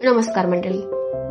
नमस्कार मंडळी,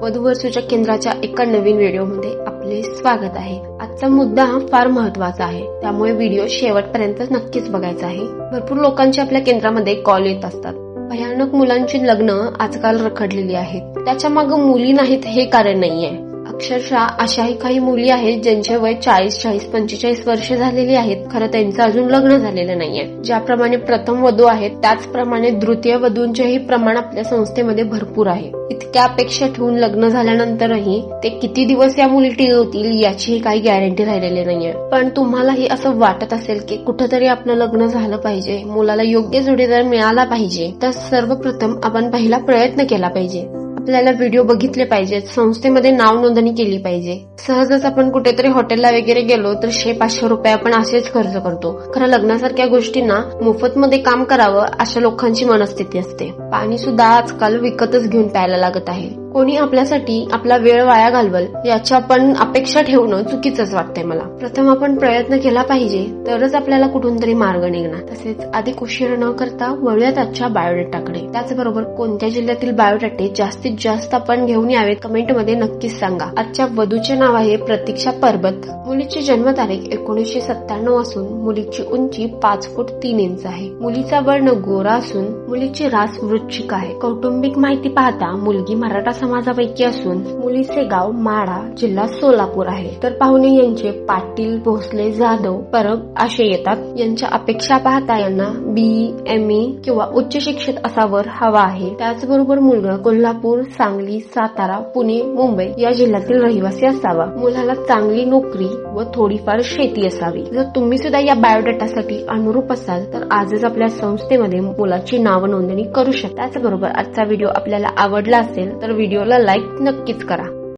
वधूवर सूचक केंद्राच्या एका नवीन व्हिडिओमध्ये आपले स्वागत आहे। आजचा मुद्दा फार महत्त्वाचा आहे, त्यामुळे व्हिडिओ शेवटपर्यंत नक्कीच बघायचा आहे। भरपूर लोकांचे आपल्या केंद्रामध्ये कॉल येत असतात। भयानक मुलांची लग्न आजकाल रखडलेली आहेत, त्याच्या मागे मुली नाहीत हे कारण नाहीये। अक्षरशः अशाही काही मुली आहेत ज्यांचे वय 40-45 वर्ष झालेली आहेत, खरं त्यांचं अजून लग्न झालेलं नाहीये। ज्याप्रमाणे प्रथम वधू आहेत त्याचप्रमाणे द्वितीय वधूंचेही प्रमाण आपल्या संस्थेमध्ये भरपूर आहे। इतक्या अपेक्षा ठेवून लग्न झाल्यानंतरही ते किती दिवस या मुली टिकवतील याचीही काही गॅरंटी राहिलेली नाहीये। पण तुम्हालाही असं वाटत असेल की कुठेतरी आपलं लग्न झालं पाहिजे, मुलाला योग्य जोडीदार मिळाला पाहिजे, तर सर्वप्रथम आपण पहिला प्रयत्न केला पाहिजे। आपल्याला व्हिडिओ बघितले पाहिजेत, संस्थेमध्ये नाव नोंदणी केली पाहिजे। सहजच आपण कुठेतरी हॉटेलला वगैरे गेलो तर 100-500 रुपये आपण असेच खर्च करतो। खरं लग्नासारख्या गोष्टींना मोफत मध्ये काम करावं अशा लोकांची मनस्थिती असते। पाणी सुद्धा आजकाल विकतच घेऊन प्यायला लागत आहे। कोणी आपल्यासाठी आपला वेळ वाया घालवल याची आपण अपेक्षा ठेवणं चुकीचंच वाटतंय मला। प्रथम आपण प्रयत्न केला पाहिजे, तरच आपल्याला कुठून तरी मार्ग निघणार। तसेच अधिक उशीर न करता वळूयात आजच्या बायोडेटाकडे। त्याचबरोबर कोणत्या जिल्ह्यातील बायोडेटे जास्तीत जास्त आपण घेऊन यावेत कमेंटमध्ये नक्कीच सांगा। आजच्या वधूचे नाव आहे प्रतीक्षा परबत। मुलीची जन्मतारीख 1997 असून मुलीची उंची 5 फूट 3 इंच आहे। मुलीचा वर्ण गोरा असून मुलीची रास वृश्चिक आहे। कौटुंबिक माहिती पाहता मुलगी मराठा समाजापैकी असून मुलीचे गाव माढा, जिल्हा सोलापूर आहे। तर पाहुणे यांचे पाटील, भोसले, जाधव, परब असे येतात। यांच्या अपेक्षा पाहता यांना BE, ME किंवा उच्च शिक्षित असा वर हवा आहे। त्याचबरोबर मुलगा कोल्हापूर, सांगली, सातारा, पुणे, मुंबई या जिल्ह्यातील रहिवासी असावा। मुलाला चांगली नोकरी व थोडीफार शेती असावी। जर तुम्ही सुद्धा या बायोडेटासाठी अनुरूप असाल तर आजच आपल्या संस्थेमध्ये मुलाची नाव नोंदणी करू शकता। त्याचबरोबर आजचा व्हिडिओ आपल्याला आवडला असेल तर व्हिडिओला लाईक नक्कीच करा।